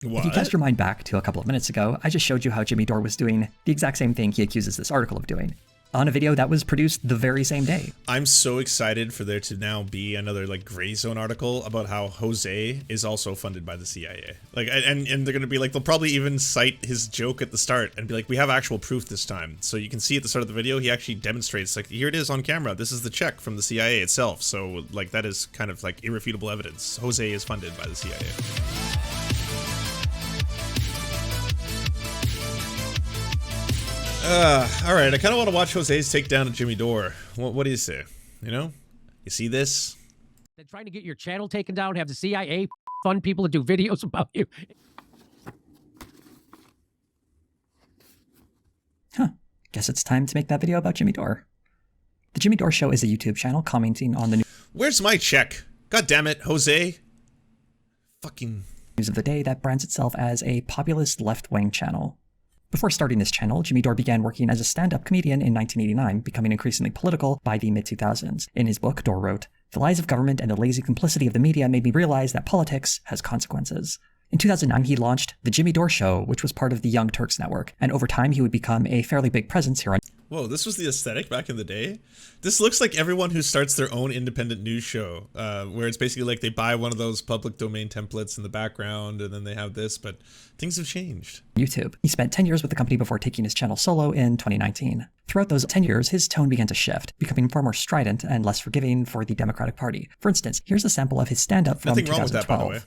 If you cast your mind back to a couple of minutes ago, I just showed you how Jimmy Dore was doing the exact same thing he accuses this article of doing, on a video that was produced the very same day. I'm so excited for there to now be another like gray zone article about how José is also funded by the CIA. Like, and they're gonna be like, they'll probably even cite his joke at the start and be like, we have actual proof this time. So you can see at the start of the video, he actually demonstrates like, here it is on camera. This is the check from the CIA itself. So like, that is kind of like irrefutable evidence. José is funded by the CIA. All right, I kind of want to watch José's takedown of Jimmy Dore. What do you say? You know? You see this? They're trying to get your channel taken down, have the CIA fund people to do videos about you. Guess it's time to make that video about Jimmy Dore. The Jimmy Dore Show is a YouTube channel commenting on the Where's my check? God damn it, José. Fucking news of the day that brands itself as a populist left-wing channel. Before starting this channel, Jimmy Dore began working as a stand-up comedian in 1989, becoming increasingly political by the mid-2000s. In his book, Dore wrote, "The lies of government and the lazy complicity of the media made me realize that politics has consequences." In 2009, he launched The Jimmy Dore Show, which was part of the Young Turks network, and over time he would become a fairly big presence here on Whoa, this was the aesthetic back in the day? This looks like everyone who starts their own independent news show, where it's basically like they buy one of those public domain templates in the background and then they have this, but things have changed. YouTube. He spent 10 years with the company before taking his channel solo in 2019. Throughout those 10 years, his tone began to shift, becoming far more strident and less forgiving for the Democratic Party. For instance, here's a sample of his stand-up from 2012. Nothing wrong with that, by the way.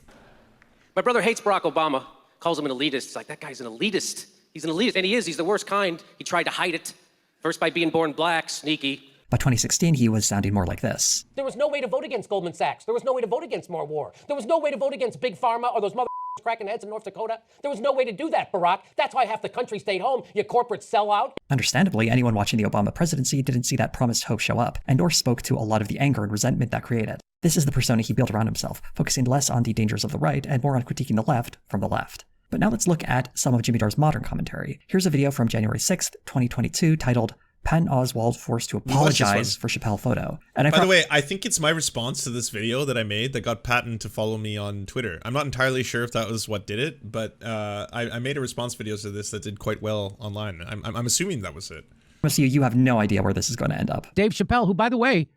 My brother hates Barack Obama, calls him an elitist. He's like, that guy's an elitist. He's an elitist, and he is. He's the worst kind. He tried to hide it. First by being born black, sneaky. By 2016, he was sounding more like this. There was no way to vote against Goldman Sachs. There was no way to vote against more war. There was no way to vote against Big Pharma or those cracking heads in North Dakota. There was no way to do that, Barack. That's why half the country stayed home, you corporate sellout. Understandably, anyone watching the Obama presidency didn't see that promised hope show up, and Dore spoke to a lot of the anger and resentment that created. This is the persona he built around himself, focusing less on the dangers of the right and more on critiquing the left from the left. But now let's look at some of Jimmy Dore's modern commentary. Here's a video from January 6th, 2022 titled Patton Oswalt forced to apologize for Chappelle photo. And by the way, I think it's my response to this video that I made that got Patton to follow me on Twitter. I'm not entirely sure if that was what did it, but I made a response video to this that did quite well online. I'm assuming that was it. You have no idea where this is going to end up. Dave Chappelle, who, by the way,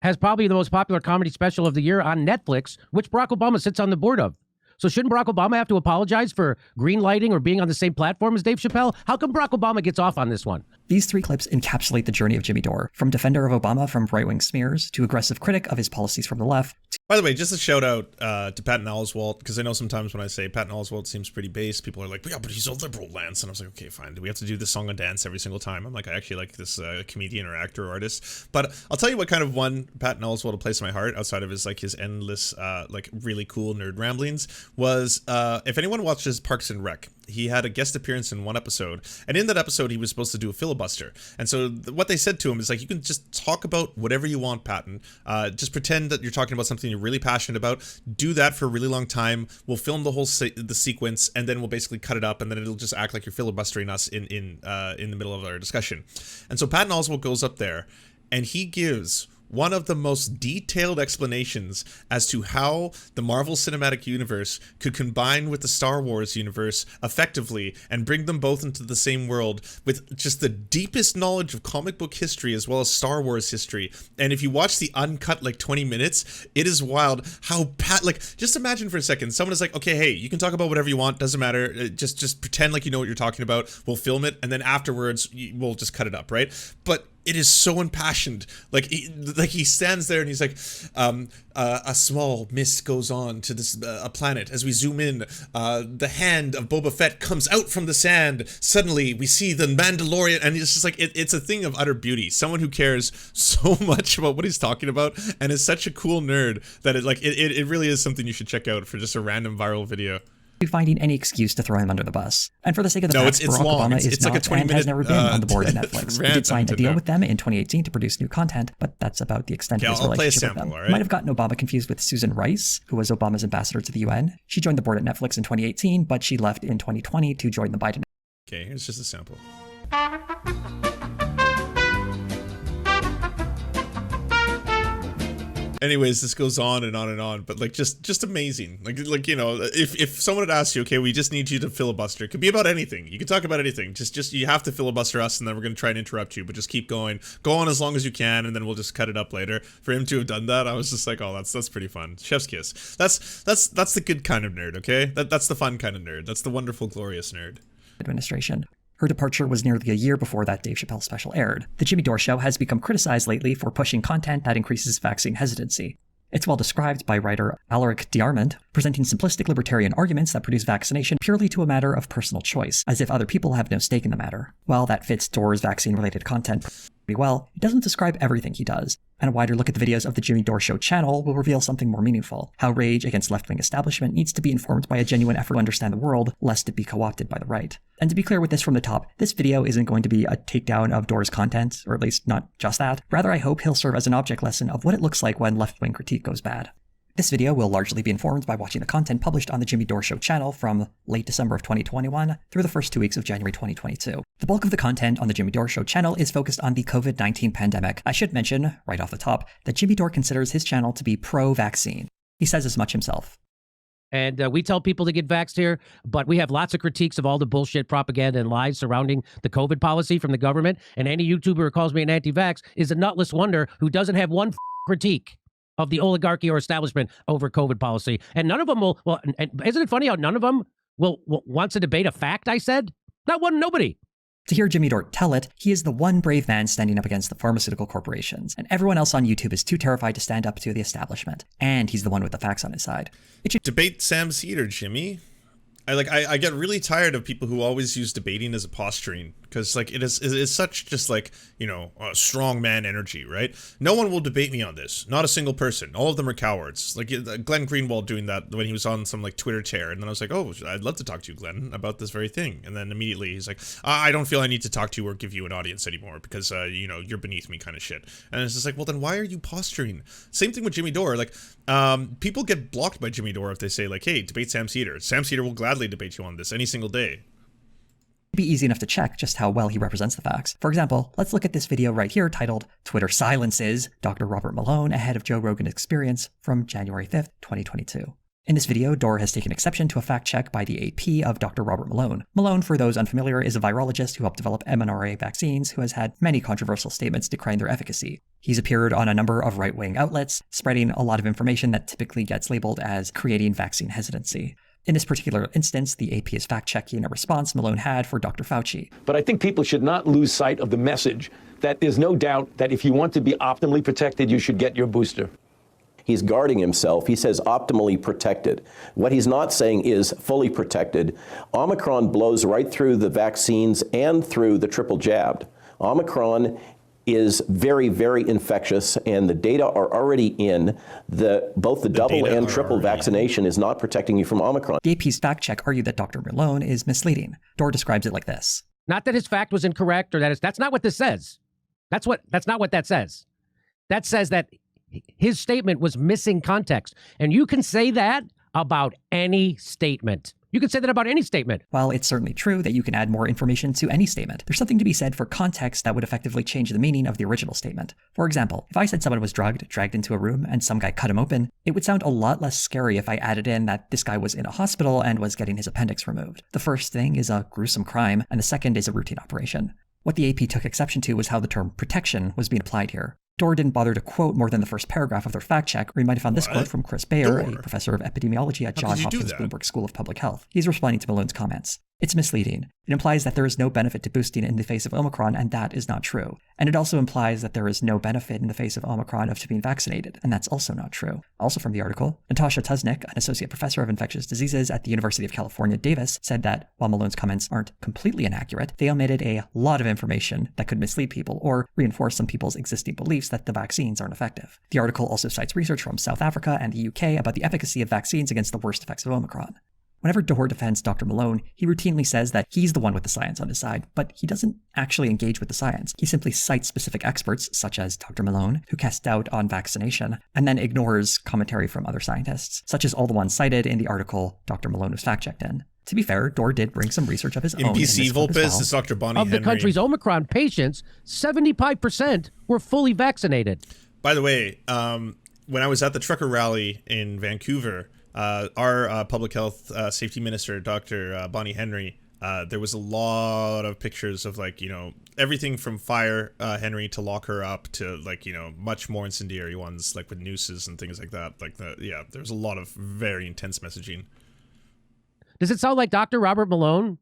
has probably the most popular comedy special of the year on Netflix, which Barack Obama sits on the board of. So shouldn't Barack Obama have to apologize for green lighting or being on the same platform as Dave Chappelle? How come Barack Obama gets off on this one? These three clips encapsulate the journey of Jimmy Dore, from defender of Obama from right-wing smears to aggressive critic of his policies from the left. By the way, just a shout out to Patton Oswalt, because I know sometimes when I say Patton Oswalt seems pretty base, people are like, yeah, but he's a liberal, Lance. And I was like, okay, fine. Do we have to do this song and dance every single time? I'm like, I actually like this comedian or actor or artist. But I'll tell you what kind of won Patton Oswalt a place in my heart, outside of his like his endless, like really cool nerd ramblings, was if anyone watches Parks and Rec, he had a guest appearance in one episode, and in that episode he was supposed to do a filibuster. And so what they said to him is like, you can just talk about whatever you want, Patton. Just pretend that you're talking about something you're really passionate about. Do that for a really long time. We'll film the whole the sequence, and then we'll basically cut it up, and then it'll just act like you're filibustering us in the middle of our discussion. And so Patton Oswalt goes up there, and he gives one of the most detailed explanations as to how the Marvel Cinematic Universe could combine with the Star Wars universe effectively and bring them both into the same world with just the deepest knowledge of comic book history as well as Star Wars history. And if you watch the uncut like 20 minutes, it is wild how just imagine for a second, someone is like, okay, hey, you can talk about whatever you want, doesn't matter, just pretend like you know what you're talking about, we'll film it, and then afterwards we'll just cut it up, right? But it is so impassioned. Like he stands there and he's like, a small mist goes on to this a planet. As we zoom in, the hand of Boba Fett comes out from the sand. Suddenly, we see the Mandalorian, and it's just like it's a thing of utter beauty. Someone who cares so much about what he's talking about and is such a cool nerd that it really is something you should check out for just a random viral video. Finding any excuse to throw him under the bus. And for the sake of the facts, Barack Obama is not like and has never been on the board at Netflix. He did sign a deal with them in 2018 to produce new content, but that's about the extent of his relationship with them. Right? Might have gotten Obama confused with Susan Rice, who was Obama's ambassador to the UN. She joined the board at Netflix in 2018, but she left in 2020 to join the Biden. Okay, here's just a sample. Anyways, this goes on and on and on, but like just amazing. Like you know, if someone had asked you, okay, we just need you to filibuster, it could be about anything. You can talk about anything. Just you have to filibuster us, and then we're gonna try and interrupt you, but just keep going. Go on as long as you can, and then we'll just cut it up later. For him to have done that, I was just like, oh, that's pretty fun. Chef's kiss. That's the good kind of nerd, okay? That's the fun kind of nerd. That's the wonderful, glorious nerd. Administration. Her departure was nearly a year before that Dave Chappelle special aired. The Jimmy Dore Show has become criticized lately for pushing content that increases vaccine hesitancy. It's well described by writer Alaric Diarmond, presenting simplistic libertarian arguments that produce vaccination purely to a matter of personal choice, as if other people have no stake in the matter. While that fits Dore's vaccine-related content pretty well, it doesn't describe everything he does, and a wider look at the videos of the Jimmy Dore Show channel will reveal something more meaningful: how rage against left-wing establishment needs to be informed by a genuine effort to understand the world, lest it be co-opted by the right. And to be clear with this from the top, this video isn't going to be a takedown of Dore's content, or at least not just that. Rather, I hope he'll serve as an object lesson of what it looks like when left-wing critique goes bad. This video will largely be informed by watching the content published on the Jimmy Dore Show channel from late December of 2021 through the first 2 weeks of January 2022. The bulk of the content on the Jimmy Dore Show channel is focused on the COVID-19 pandemic. I should mention, right off the top, that Jimmy Dore considers his channel to be pro-vaccine. He says as much himself. And we tell people to get vaxxed here, but we have lots of critiques of all the bullshit propaganda and lies surrounding the COVID policy from the government. And any YouTuber who calls me an anti-vax is a nutless wonder who doesn't have one critique of the oligarchy or establishment over COVID policy. And none of them will, well, and isn't it funny how none of them wants to debate a fact I said? Not one, nobody. To hear Jimmy Dore tell it, he is the one brave man standing up against the pharmaceutical corporations, and everyone else on YouTube is too terrified to stand up to the establishment. And he's the one with the facts on his side. It should debate Sam Cedar, Jimmy. I get really tired of people who always use debating as a posturing, because like it is such just like, you know, strong man energy, right? No one will debate me on this, not a single person. All of them are cowards. Like Glenn Greenwald doing that when he was on some like Twitter tear, and then I was like, oh, I'd love to talk to you, Glenn, about this very thing. And then immediately he's like, I don't feel I need to talk to you or give you an audience anymore because you know, you're beneath me, kind of shit. And it's just like, well, then why are you posturing? Same thing with Jimmy Dore. Like people get blocked by Jimmy Dore if they say like, hey, debate Sam Cedar. Sam Cedar will gladly debate you on this any single day. It'd be easy enough to check just how well he represents the facts. For example, let's look at this video right here titled "Twitter Silences Dr. Robert Malone Ahead of Joe Rogan Experience" from January 5th, 2022. In this video, Dore has taken exception to a fact check by the AP of Dr. Robert Malone. Malone, for those unfamiliar, is a virologist who helped develop mRNA vaccines who has had many controversial statements decrying their efficacy. He's appeared on a number of right-wing outlets, spreading a lot of information that typically gets labeled as creating vaccine hesitancy. In this particular instance, the AP is fact-checking a response Malone had for Dr. Fauci. But I think people should not lose sight of the message that there's no doubt that if you want to be optimally protected, you should get your booster. He's guarding himself. He says optimally protected. What he's not saying is fully protected. Omicron blows right through the vaccines and through the triple jabbed. Omicron is very, very infectious, and the data are already in. Both the double and triple vaccination is not protecting you from Omicron. The AP's fact check argued that Dr. Malone is misleading. Dore describes it like this. Not that his fact was incorrect, or that's not what this says. That's not what that says. That says that his statement was missing context. And you can say that about any statement. You can say that about any statement. While it's certainly true that you can add more information to any statement, there's something to be said for context that would effectively change the meaning of the original statement. For example, if I said someone was dragged into a room, and some guy cut him open, it would sound a lot less scary if I added in that this guy was in a hospital and was getting his appendix removed. The first thing is a gruesome crime, and the second is a routine operation. What the AP took exception to was how the term protection was being applied here. Dore didn't bother to quote more than the first paragraph of their fact check, or you might have found this quote from Chris Bayer, a professor of epidemiology at Johns Hopkins Bloomberg School of Public Health. He's responding to Malone's comments. It's misleading. It implies that there is no benefit to boosting in the face of Omicron, and that is not true. And it also implies that there is no benefit in the face of Omicron of being vaccinated, and that's also not true. Also from the article, Natasha Tuznik, an associate professor of infectious diseases at the University of California, Davis, said that while Malone's comments aren't completely inaccurate, they omitted a lot of information that could mislead people or reinforce some people's existing beliefs that the vaccines aren't effective. The article also cites research from South Africa and the UK about the efficacy of vaccines against the worst effects of Omicron. Whenever Dore defends Dr. Malone, he routinely says that he's the one with the science on his side, but he doesn't actually engage with the science. He simply cites specific experts, such as Dr. Malone, who cast doubt on vaccination, and then ignores commentary from other scientists, such as all the ones cited in the article Dr. Malone was fact-checked in. To be fair, Dore did bring some research of his own. In BC Vulpes is Dr. Bonnie Henry. Of the country's Omicron patients, 75% were fully vaccinated. By the way, when I was at the trucker rally in Vancouver, our public health safety minister, Dr. Bonnie Henry, there was a lot of pictures of, like, you know, everything from fire Henry to lock her up to, like, you know, much more incendiary ones, like with nooses and things like that. Like, there's a lot of very intense messaging. Does it sound like Dr. Robert Malone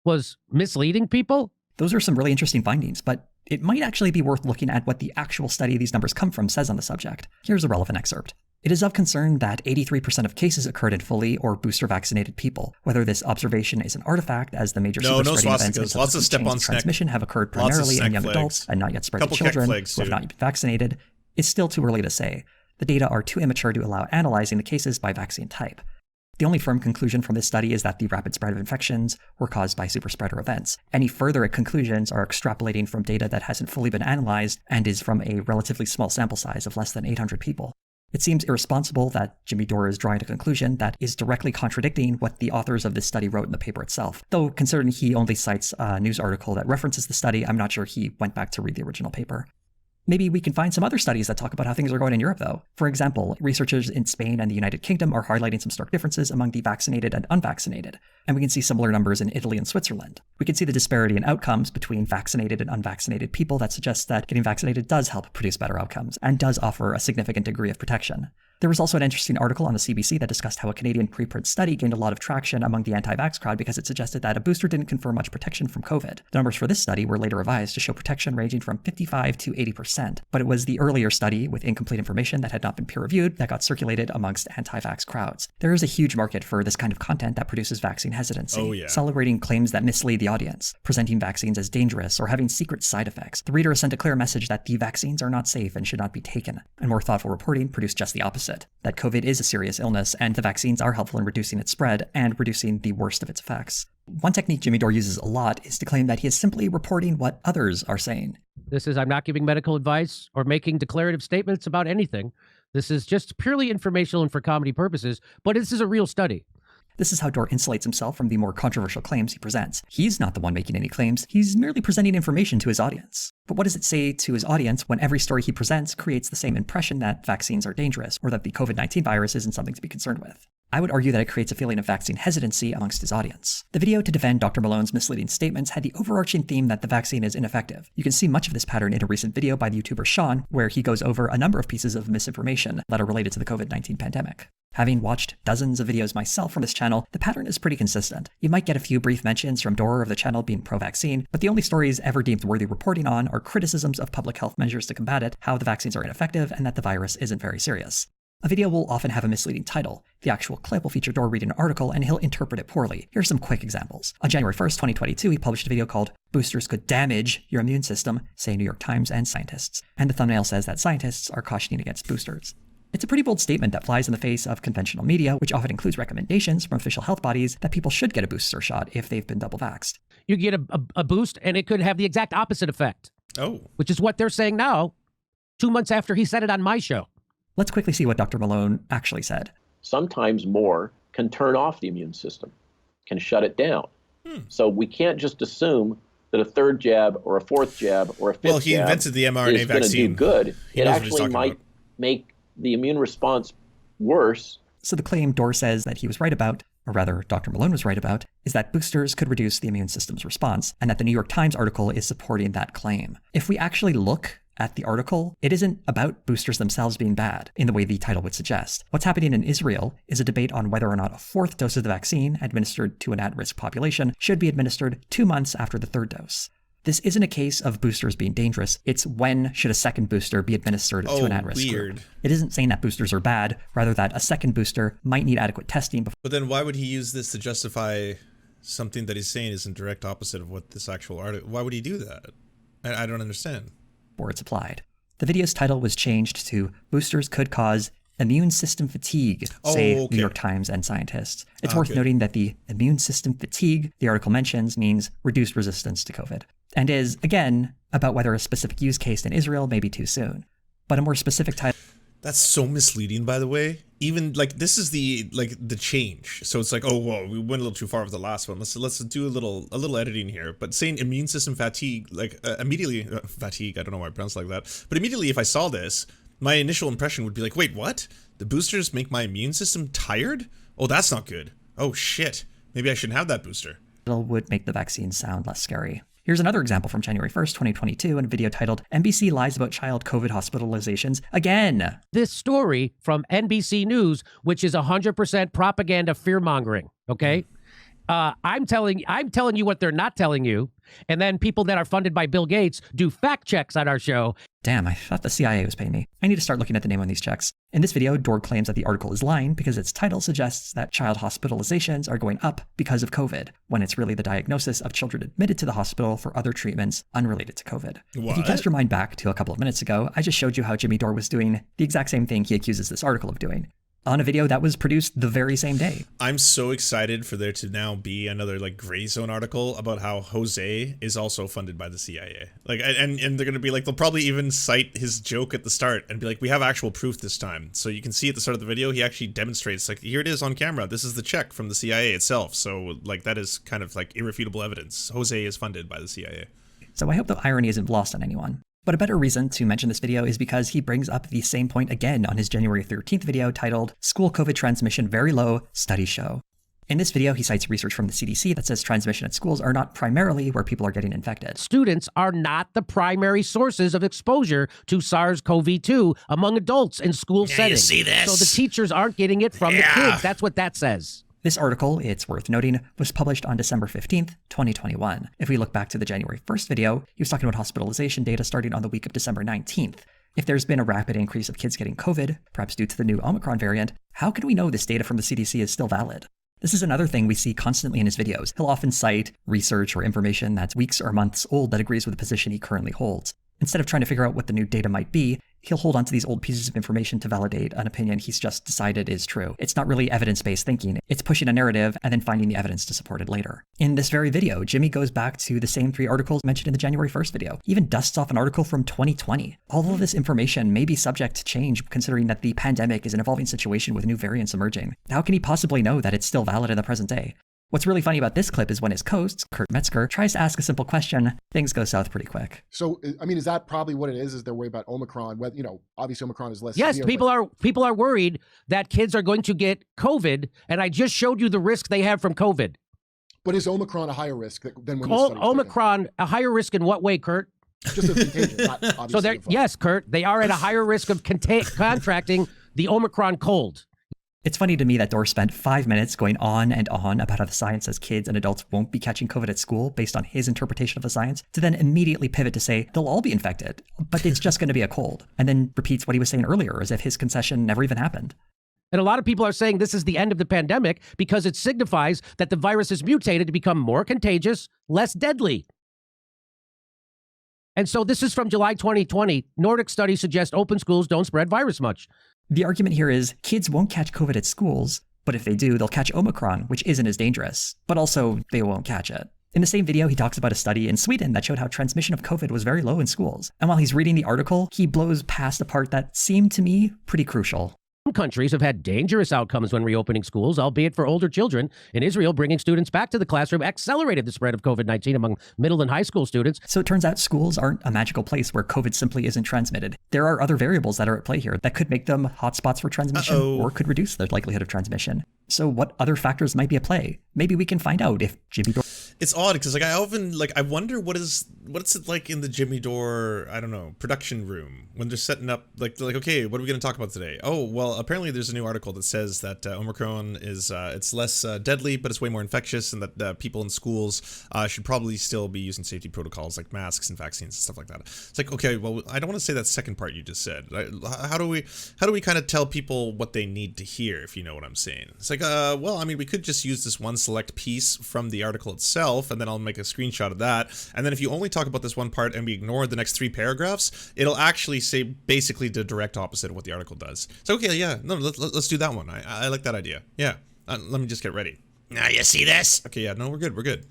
was misleading people? Those are some really interesting findings, but it might actually be worth looking at what the actual study these numbers come from says on the subject. Here's a relevant excerpt. It is of concern that 83% of cases occurred in fully or booster vaccinated people. Whether this observation is an artifact, as the major super spreading events and lots of step-on transmission have occurred primarily in young adults and not yet spread to children who have not yet been vaccinated, is still too early to say. The data are too immature to allow analyzing the cases by vaccine type. The only firm conclusion from this study is that the rapid spread of infections were caused by superspreader events. Any further conclusions are extrapolating from data that hasn't fully been analyzed and is from a relatively small sample size of less than 800 people. It seems irresponsible that Jimmy Dore is drawing a conclusion that is directly contradicting what the authors of this study wrote in the paper itself. Though, considering he only cites a news article that references the study, I'm not sure he went back to read the original paper. Maybe we can find some other studies that talk about how things are going in Europe, though. For example, researchers in Spain and the United Kingdom are highlighting some stark differences among the vaccinated and unvaccinated, and we can see similar numbers in Italy and Switzerland. We can see the disparity in outcomes between vaccinated and unvaccinated people that suggests that getting vaccinated does help produce better outcomes, and does offer a significant degree of protection. There was also an interesting article on the CBC that discussed how a Canadian preprint study gained a lot of traction among the anti-vax crowd because it suggested that a booster didn't confer much protection from COVID. The numbers for this study were later revised to show protection ranging from 55 to 80%, but it was the earlier study with incomplete information that had not been peer-reviewed that got circulated amongst anti-vax crowds. There is a huge market for this kind of content that produces vaccine hesitancy, celebrating claims that mislead the audience, presenting vaccines as dangerous or having secret side effects. The reader is sent a clear message that the vaccines are not safe and should not be taken, and more thoughtful reporting produced just the opposite. That COVID is a serious illness, and the vaccines are helpful in reducing its spread and reducing the worst of its effects. One technique Jimmy Dore uses a lot is to claim that he is simply reporting what others are saying. This is, I'm not giving medical advice or making declarative statements about anything. This is just purely informational and for comedy purposes, but this is a real study. This is how Dore insulates himself from the more controversial claims he presents. He's not the one making any claims, he's merely presenting information to his audience. But what does it say to his audience when every story he presents creates the same impression that vaccines are dangerous, or that the COVID-19 virus isn't something to be concerned with? I would argue that it creates a feeling of vaccine hesitancy amongst his audience. The video to defend Dr. Malone's misleading statements had the overarching theme that the vaccine is ineffective. You can see much of this pattern in a recent video by the YouTuber Sean, where he goes over a number of pieces of misinformation that are related to the COVID-19 pandemic. Having watched dozens of videos myself from this channel, the pattern is pretty consistent. You might get a few brief mentions from Dore of the channel being pro-vaccine, but the only stories ever deemed worthy reporting on are criticisms of public health measures to combat it, how the vaccines are ineffective, and that the virus isn't very serious. A video will often have a misleading title. The actual clip will feature Dore reading an article and he'll interpret it poorly. Here are some quick examples. On January 1st, 2022, he published a video called "Boosters Could Damage Your Immune System," say New York Times and scientists. And the thumbnail says that scientists are cautioning against boosters. It's a pretty bold statement that flies in the face of conventional media, which often includes recommendations from official health bodies that people should get a booster shot if they've been double vaxxed. You get a boost and it could have the exact opposite effect. Oh. Which is what they're saying now, 2 months after he said it on my show. Let's quickly see what Dr. Malone actually said. Sometimes more can turn off the immune system, can shut it down. So we can't just assume that a third jab or a fourth jab or a fifth Well, he invented the mRNA is going to vaccine. do good. He It knows what he's actually talking might about. make the immune response worse. So the claim Dore says that he was right about, or rather Dr. Malone was right about, is that boosters could reduce the immune system's response, and that the New York Times article is supporting that claim. If we actually look at the article, it isn't about boosters themselves being bad in the way the title would suggest. What's happening in Israel is a debate on whether or not a fourth dose of the vaccine administered to an at-risk population should be administered 2 months after the third dose. This isn't a case of boosters being dangerous, it's when should a second booster be administered to an at-risk group. It isn't saying that boosters are bad, rather that a second booster might need adequate testing before. But then why would he use this to justify something that he's saying is in direct opposite of what this actual article? Why would he do that? I don't understand. It's applied. The video's title was changed to "Boosters Could Cause Immune System Fatigue," say New York Times and scientists. It's worth noting that the immune system fatigue the article mentions means reduced resistance to COVID, and is, again, about whether a specific use case in Israel may be too soon. But a more specific title... That's so misleading, by the way. Even like this is the change. So it's like, oh, whoa, we went a little too far with the last one. Let's do a little editing here. But saying immune system fatigue, like immediately fatigue. I don't know why I pronounce it like that. But immediately, if I saw this, My initial impression would be like, wait, what? The boosters make my immune system tired? Oh, that's not good. Oh, shit. Maybe I shouldn't have that booster. Would make the vaccine sound less scary. Here's another example from January 1st, 2022, in a video titled, "NBC Lies About Child COVID Hospitalizations Again." This story from NBC News, which is 100% propaganda fear-mongering, okay? I'm telling you what they're not telling you, and then people that are funded by Bill Gates do fact checks on our show. Damn, I thought the CIA was paying me. I need to start looking at the name on these checks. In this video, Dore claims that the article is lying because its title suggests that child hospitalizations are going up because of COVID, when it's really the diagnosis of children admitted to the hospital for other treatments unrelated to COVID. What? If you cast your mind back to a couple of minutes ago, I just showed you how Jimmy Dore was doing the exact same thing he accuses this article of doing, on a video that was produced the very same day. I'm so excited for there to now be another like gray zone article about how José is also funded by the CIA. Like, and they're going to be like, they'll probably even cite his joke at the start and be like, we have actual proof this time. So you can see at the start of the video, he actually demonstrates like, here it is on camera. This is the check from the CIA itself. So like, that is kind of like irrefutable evidence. José is funded by the CIA. So I hope the irony isn't lost on anyone. But a better reason to mention this video is because he brings up the same point again on his January 13th video titled, "School COVID Transmission Very Low, Studies Show." In this video, he cites research from the CDC that says transmission at schools are not primarily where people are getting infected. Students are not the primary sources of exposure to SARS-CoV-2 among adults in school settings. You see this? So the teachers aren't getting it from the kids. That's what that says. This article, it's worth noting, was published on December 15th, 2021. If we look back to the January 1st video, he was talking about hospitalization data starting on the week of December 19th. If there's been a rapid increase of kids getting COVID, perhaps due to the new Omicron variant, how can we know this data from the CDC is still valid? This is another thing we see constantly in his videos. He'll often cite research or information that's weeks or months old that agrees with the position he currently holds. Instead of trying to figure out what the new data might be, he'll hold onto these old pieces of information to validate an opinion he's just decided is true. It's not really evidence-based thinking. It's pushing a narrative and then finding the evidence to support it later. In this very video, Jimmy goes back to the same 3 articles mentioned in the January 1st video. He even dusts off an article from 2020. All of this information may be subject to change considering that the pandemic is an evolving situation with new variants emerging. How can he possibly know that it's still valid in the present day? What's really funny about this clip is when his host, Kurt Metzger, tries to ask a simple question, things go south pretty quick. So, I mean, is that probably what it is? Is their way about Omicron? Whether, obviously Omicron is less Yes, severe, people are worried that kids are going to get COVID, and I just showed you the risk they have from COVID. But is Omicron a higher risk than when this study was Omicron, a higher risk in what way, Kurt? taken? Just as contagion, not obviously. So they're, yes, Kurt, they are at a higher risk of contracting the Omicron cold. It's funny to me that Dore spent 5 minutes going on and on about how the science says kids and adults won't be catching COVID at school based on his interpretation of the science, to then immediately pivot to say they'll all be infected, but it's just going to be a cold, and then repeats what he was saying earlier as if his concession never even happened. And a lot of people are saying this is the end of the pandemic because it signifies that the virus is mutated to become more contagious, less deadly. And so this is from July 2020. Nordic studies suggest open schools don't spread virus much. The argument here is kids won't catch COVID at schools, but if they do, they'll catch Omicron, which isn't as dangerous, but also they won't catch it. In the same video, he talks about a study in Sweden that showed how transmission of COVID was very low in schools. And while he's reading the article, he blows past a part that seemed to me pretty crucial. Some countries have had dangerous outcomes when reopening schools, albeit for older children. In Israel, bringing students back to the classroom accelerated the spread of COVID-19 among middle and high school students. So it turns out schools aren't a magical place where COVID simply isn't transmitted. There are other variables that are at play here that could make them hotspots for transmission or could reduce the likelihood of transmission. So what other factors might be at play? Maybe we can find out if Jimmy Dore... It's odd because I wonder what's it like in the Jimmy Dore, I don't know, production room when they're setting up like okay, what are we going to talk about today? Oh, well, apparently there's a new article that says that Omicron is it's less deadly, but it's way more infectious, and that people in schools should probably still be using safety protocols like masks and vaccines and stuff like that. It's like, okay, well, I don't want to say that second part you just said. How do we kind of tell people what they need to hear, if you know what I'm saying? It's like, well, I mean, we could just use this one select piece from the article itself, and then I'll make a screenshot of that. And then if you only talk about this one part and we ignore the next 3 paragraphs, it'll actually say basically the direct opposite of what the article does. So, okay, yeah, no, let's do that one. I like that idea. Yeah, let me just get ready. Now you see this? Okay, yeah, no, we're good.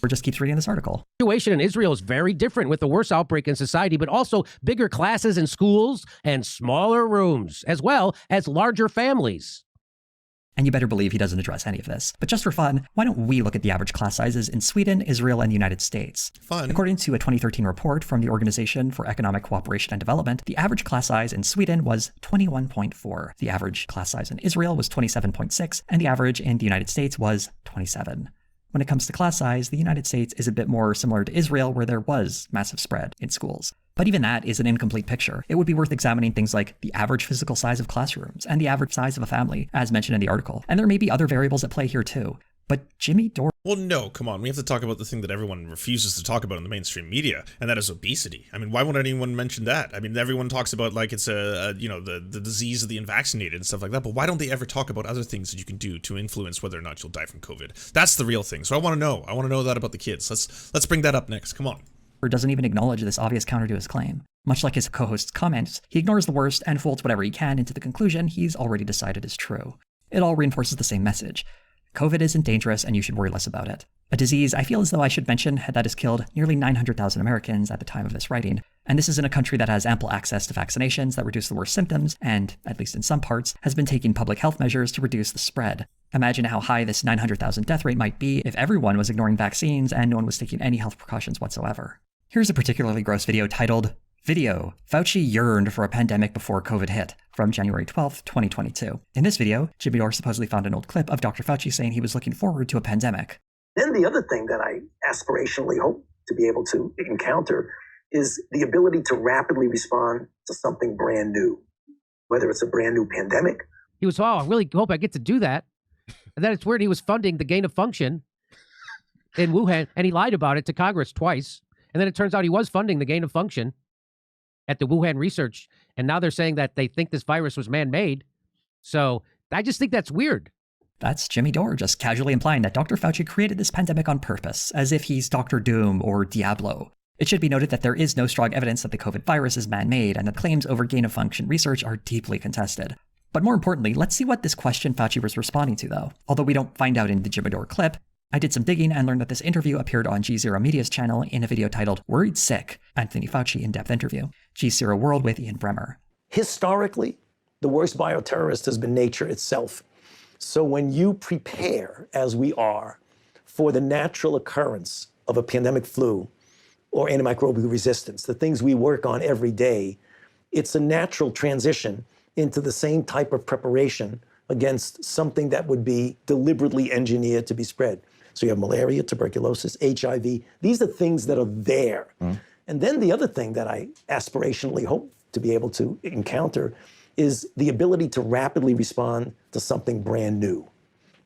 Or just keeps reading this article. The situation in Israel is very different with the worst outbreak in society, but also bigger classes in schools and smaller rooms, as well as larger families. and you better believe he doesn't address any of this. But just for fun, why don't we look at the average class sizes in Sweden, Israel, and the United States? Fun. According to a 2013 report from the Organization for Economic Cooperation and Development, the average class size in Sweden was 21.4. The average class size in Israel was 27.6, and the average in the United States was 27. When it comes to class size, the United States is a bit more similar to Israel, where there was massive spread in schools. But even that is an incomplete picture. It would be worth examining things like the average physical size of classrooms and the average size of a family, as mentioned in the article. And there may be other variables at play here too. But Jimmy Dore... Well, no, come on. We have to talk about the thing that everyone refuses to talk about in the mainstream media, and that is obesity. I mean, why won't anyone mention that? I mean, everyone talks about like it's the disease of the unvaccinated and stuff like that, but why don't they ever talk about other things that you can do to influence whether or not you'll die from COVID? That's the real thing. So I want to know. I want to know that about the kids. Let's bring that up next. Come on. Doesn't even acknowledge this obvious counter to his claim. Much like his co-host's comments, he ignores the worst and folds whatever he can into the conclusion he's already decided is true. It all reinforces the same message. COVID isn't dangerous and you should worry less about it. A disease I feel as though I should mention that has killed nearly 900,000 Americans at the time of this writing. And this is in a country that has ample access to vaccinations that reduce the worst symptoms and, at least in some parts, has been taking public health measures to reduce the spread. Imagine how high this 900,000 death rate might be if everyone was ignoring vaccines and no one was taking any health precautions whatsoever. Here's a particularly gross video titled, Video, Fauci yearned for a pandemic before COVID hit, from January 12th, 2022. In this video, Jimmy Dore supposedly found an old clip of Dr. Fauci saying he was looking forward to a pandemic. Then the other thing that I aspirationally hope to be able to encounter is the ability to rapidly respond to something brand new, whether it's a brand new pandemic. He was, I really hope I get to do that. And then it's weird he was funding the gain of function in Wuhan, and he lied about it to Congress twice. And then it turns out he was funding the gain of function at the Wuhan research. And now they're saying that they think this virus was man-made. So I just think that's weird. That's Jimmy Dore just casually implying that Dr. Fauci created this pandemic on purpose, as if he's Dr. Doom or Diablo. It should be noted that there is no strong evidence that the COVID virus is man-made, and that claims over gain-of-function research are deeply contested. But more importantly, let's see what this question Fauci was responding to, though. Although we don't find out in the Jimmy Dore clip, I did some digging and learned that this interview appeared on G0 Media's channel in a video titled Worried Sick, Anthony Fauci in-depth interview, G0 World with Ian Bremmer. Historically, the worst bioterrorist has been nature itself. So when you prepare, as we are, for the natural occurrence of a pandemic flu or antimicrobial resistance, the things we work on every day, it's a natural transition into the same type of preparation against something that would be deliberately engineered to be spread. So you have malaria, tuberculosis, HIV. These are things that are there. And then the other thing that I aspirationally hope to be able to encounter is the ability to rapidly respond to something brand new,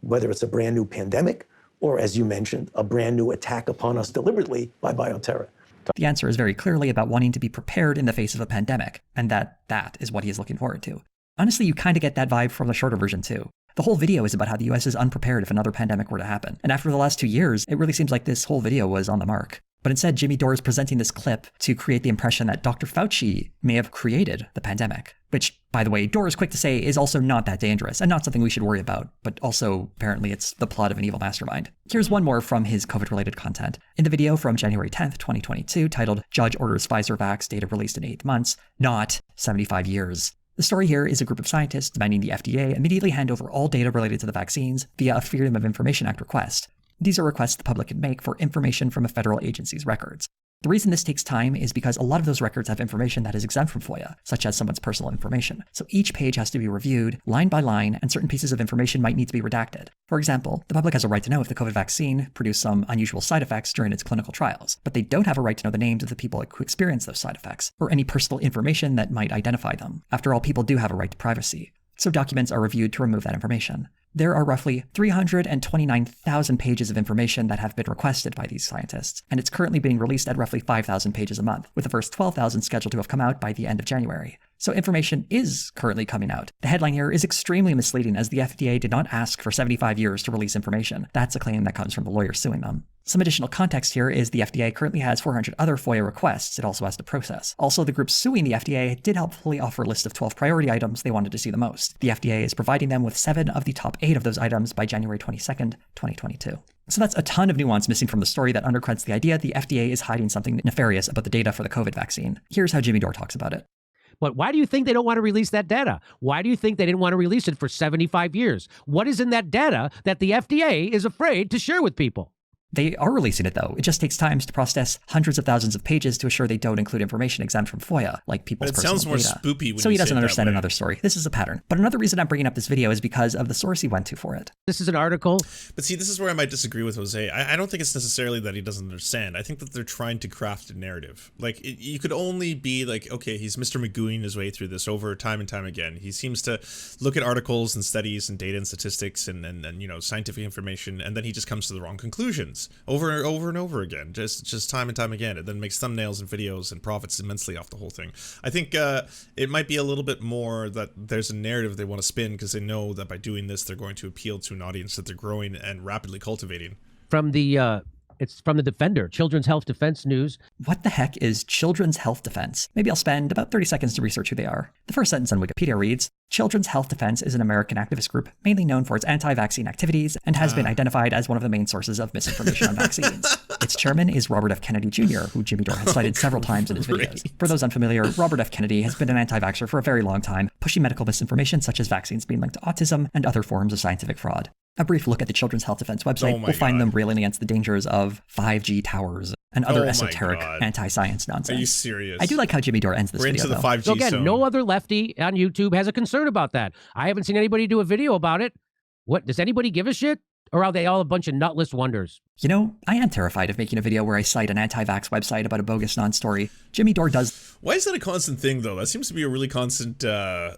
whether it's a brand new pandemic or, as you mentioned, a brand new attack upon us deliberately by bioterror. The answer is very clearly about wanting to be prepared in the face of a pandemic, and that is what he is looking forward to. Honestly, you kind of get that vibe from the shorter version too. The whole video is about how the US is unprepared if another pandemic were to happen. And after the last 2 years, it really seems like this whole video was on the mark. But instead, Jimmy Dore is presenting this clip to create the impression that Dr. Fauci may have created the pandemic. Which, by the way, Dore is quick to say is also not that dangerous and not something we should worry about. But also, apparently, it's the plot of an evil mastermind. Here's one more from his COVID-related content. In the video from January 10th, 2022, titled Judge Orders Pfizer Vax Data Released in 8 Months, Not 75 Years. The story here is a group of scientists demanding the FDA immediately hand over all data related to the vaccines via a Freedom of Information Act request. These are requests the public can make for information from a federal agency's records. The reason this takes time is because a lot of those records have information that is exempt from FOIA, such as someone's personal information. So each page has to be reviewed line by line, and certain pieces of information might need to be redacted. For example, the public has a right to know if the COVID vaccine produced some unusual side effects during its clinical trials, but they don't have a right to know the names of the people who experienced those side effects, or any personal information that might identify them. After all, people do have a right to privacy. So documents are reviewed to remove that information. There are roughly 329,000 pages of information that have been requested by these scientists, and it's currently being released at roughly 5,000 pages a month, with the first 12,000 scheduled to have come out by the end of January. So information is currently coming out. The headline here is extremely misleading, as the FDA did not ask for 75 years to release information. That's a claim that comes from the lawyer suing them. Some additional context here is the FDA currently has 400 other FOIA requests it also has to process. Also, the group suing the FDA did helpfully offer a list of 12 priority items they wanted to see the most. The FDA is providing them with 7 of the top 8 of those items by January 22nd, 2022. So that's a ton of nuance missing from the story that undercuts the idea the FDA is hiding something nefarious about the data for the COVID vaccine. Here's how Jimmy Dore talks about it. But why do you think they don't want to release that data? Why do you think they didn't want to release it for 75 years? What is in that data that the FDA is afraid to share with people? They are releasing it, though. It just takes time to process hundreds of thousands of pages to assure they don't include information exempt from FOIA, like people's personal data. It sounds more spoopy when so you he say doesn't it understand that way. another story. This is a pattern. But another reason I'm bringing up this video is because of the source he went to for it. This is an article. But see, this is where I might disagree with Jose. I don't think it's necessarily that he doesn't understand. I think that they're trying to craft a narrative. Like, you could only be like, okay, he's Mr. Magooing his way through this over time and time again. He seems to look at articles and studies and data and statistics and you know, scientific information, and then he just comes to the wrong conclusions over and over again. Just time and time again. It then makes thumbnails and videos and profits immensely off the whole thing. I think it might be a little bit more that there's a narrative they want to spin because they know that by doing this, they're going to appeal to an audience that they're growing and rapidly cultivating. From the it's from the Defender, Children's Health Defense News. What the heck is Children's Health Defense? Maybe I'll spend about 30 seconds to research who they are. The first sentence on Wikipedia reads, Children's Health Defense is an American activist group mainly known for its anti-vaccine activities and has been identified as one of the main sources of misinformation on vaccines. Its chairman is Robert F. Kennedy Jr., who Jimmy Dore has cited several times in his videos. For those unfamiliar, Robert F. Kennedy has been an anti-vaxxer for a very long time, pushing medical misinformation such as vaccines being linked to autism and other forms of scientific fraud. A brief look at the Children's Health Defense website will find them railing against the dangers of 5G towers and other esoteric anti-science nonsense. Are you serious? I do like how Jimmy Dore ends this We're video, into the though. 5G So again, zone. no other lefty on YouTube has a concern about that. I haven't seen anybody do a video about it. What, does anybody give a shit? Or are they all a bunch of nutless wonders? You know, I am terrified of making a video where I cite an anti-vax website about a bogus non-story. Jimmy Dore does. Why is that a constant thing, though? That seems to be a really constant,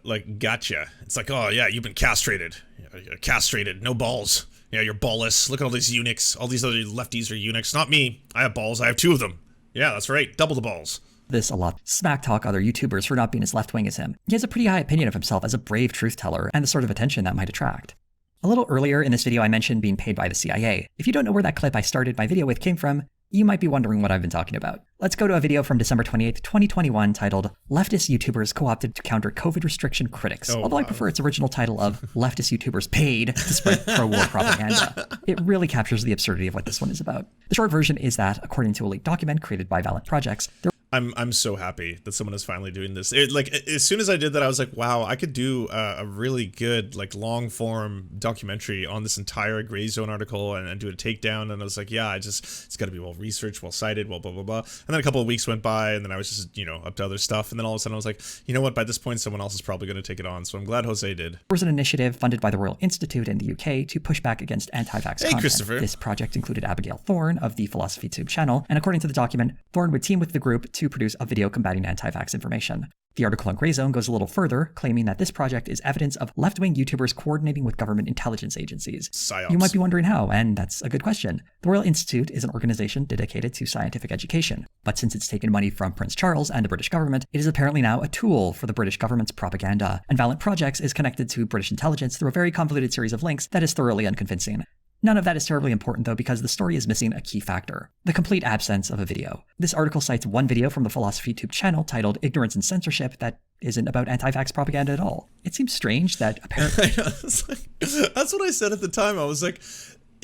like, gotcha. It's like, oh, yeah, you've been castrated. You're castrated. No balls. Yeah, you're ballless. Look at all these eunuchs. All these other lefties are eunuchs. Not me. I have balls. I have 2 of them. Yeah, that's right. Double the balls. This a lot. Smack talk other YouTubers for not being as left-wing as him. He has a pretty high opinion of himself as a brave truth teller and the sort of attention that might attract. A little earlier in this video, I mentioned being paid by the CIA. If you don't know where that clip I started my video with came from, you might be wondering what I've been talking about. Let's go to a video from December 28th, 2021 titled Leftist YouTubers Co-opted to Counter COVID Restriction Critics, although I prefer its original title of Leftist YouTubers Paid to Spread Pro-War Propaganda. It really captures the absurdity of what this one is about. The short version is that, according to a leaked document created by Valiant Projects, I'm so happy that someone is finally doing this. Like, as soon as I did that, I was like, wow, I could do a really good, like, long form documentary on this entire gray zone article and do a takedown. And I was like, yeah, it's got to be well researched, well cited, well, blah, blah, blah. And then a couple of weeks went by and then I was just, you know, up to other stuff. And then all of a sudden I was like, you know what, by this point, someone else is probably going to take it on. So I'm glad Jose did. There was an initiative funded by the Royal Institute in the UK to push back against anti-vax content. Christopher. This project included Abigail Thorne of the Philosophy Tube channel. And according to the document, Thorne would team with the group to produce a video combating anti-vax information. The article on Grey Zone goes a little further, claiming that this project is evidence of left-wing YouTubers coordinating with government intelligence agencies. Psyops. You might be wondering how, and that's a good question. The Royal Institute is an organization dedicated to scientific education, but since it's taken money from Prince Charles and the British government, it is apparently now a tool for the British government's propaganda, and Valiant Projects is connected to British intelligence through a very convoluted series of links that is thoroughly unconvincing. None of that is terribly important though, because the story is missing a key factor: the complete absence of a video. This article cites one video from the Philosophy Tube channel titled Ignorance and Censorship that isn't about anti-vax propaganda at all. It seems strange that apparently... That's what I said at the time. I was like,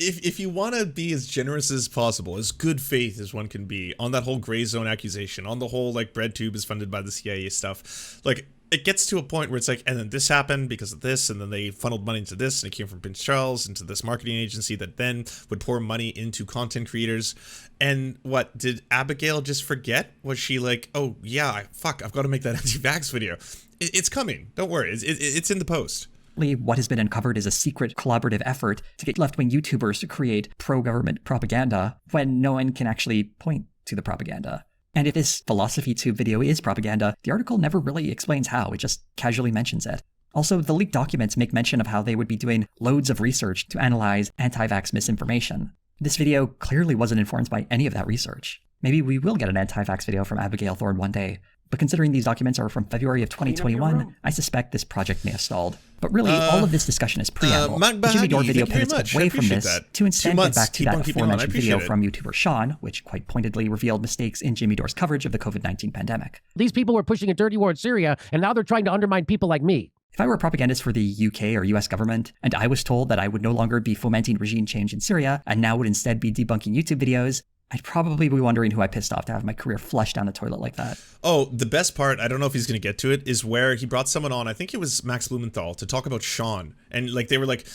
if you want to be as generous as possible, as good faith as one can be on that whole gray zone accusation, on the whole, like, bread tube is funded by the CIA stuff, like, it gets to a point where it's like, and then this happened because of this, and then they funneled money into this, and it came from Prince Charles into this marketing agency that then would pour money into content creators. And what, did Abigail just forget? Was she like, oh yeah, fuck, I've got to make that anti-vax video. It's coming. Don't worry. It's in the post. What has been uncovered is a secret collaborative effort to get left-wing YouTubers to create pro-government propaganda when no one can actually point to the propaganda. And if this Philosophy Tube video is propaganda, the article never really explains how, it just casually mentions it. Also, the leaked documents make mention of how they would be doing loads of research to analyze anti-vax misinformation. This video clearly wasn't informed by any of that research. Maybe we will get an anti-vax video from Abigail Thorne one day, but considering these documents are from February of 2021, I suspect this project may have stalled. But really, all of this discussion is preamble. The Jimmy Dore video pivots away from this to instead get back to that aforementioned video from YouTuber Sean, which quite pointedly revealed mistakes in Jimmy Dore's coverage of the COVID-19 pandemic. These people were pushing a dirty war in Syria, and now they're trying to undermine people like me. If I were a propagandist for the UK or US government, and I was told that I would no longer be fomenting regime change in Syria, and now would instead be debunking YouTube videos, I'd probably be wondering who I pissed off to have my career flushed down the toilet like that. Oh, the best part, I don't know if he's going to get to it, is where he brought someone on, I think it was Max Blumenthal, to talk about Sean. And like they were like,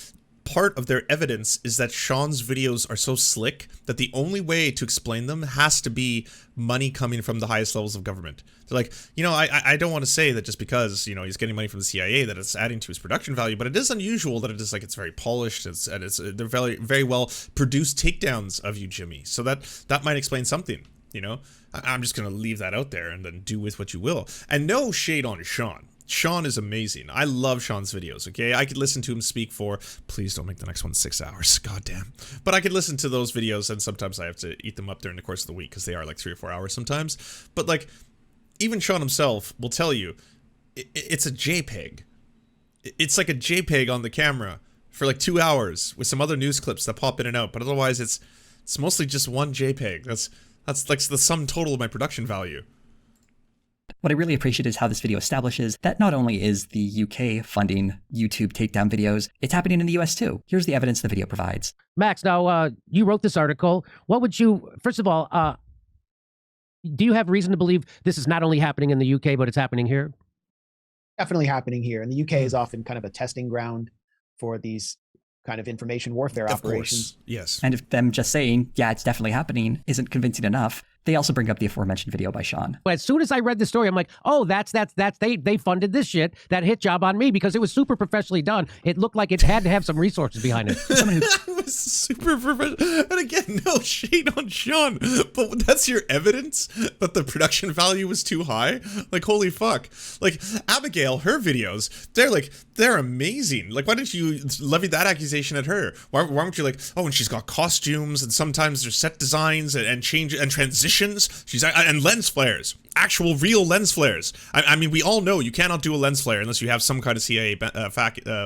part of their evidence is that Sean's videos are so slick that the only way to explain them has to be money coming from the highest levels of government. They're like, you know, I don't want to say that just because, you know, he's getting money from the CIA that it's adding to his production value, but it is unusual that it is like, it's very polished, they're very, very well produced takedowns of you, Jimmy. So that might explain something, you know? I'm just going to leave that out there and then do with what you will. And no shade on Sean. Sean is amazing. I love Sean's videos, okay? I could listen to him speak for, please don't make the next one 6 hours, goddamn. But I could listen to those videos, and sometimes I have to eat them up during the course of the week because they are like 3 or 4 hours sometimes. But like, even Sean himself will tell you, it's a JPEG. It's like a JPEG on the camera for like 2 hours with some other news clips that pop in and out. But otherwise, it's mostly just one JPEG. That's like the sum total of my production value. What I really appreciate is how this video establishes that not only is the UK funding YouTube takedown videos, it's happening in the US too. Here's the evidence the video provides. Max, now you wrote this article. What would you, first of all, do you have reason to believe this is not only happening in the UK, but it's happening here? Definitely happening here. And the UK is often kind of a testing ground for these kind of information warfare operations. Of course, yes. And if them just saying, yeah, it's definitely happening, isn't convincing enough, they also bring up the aforementioned video by Sean. But as soon as I read the story, I'm like, oh, they funded this shit, that hit job on me, because it was super professionally done. It looked like it had to have some resources behind it. It was super professional. And again, no shade on Sean, but that's your evidence that the production value was too high? Like, holy fuck. Like, Abigail, her videos, they're amazing. Like, why didn't you levy that accusation at her? Why weren't you like, oh, and she's got costumes, and sometimes there's set designs and change and transitions. And lens flares, actual real lens flares. I mean, we all know you cannot do a lens flare unless you have some kind of CIA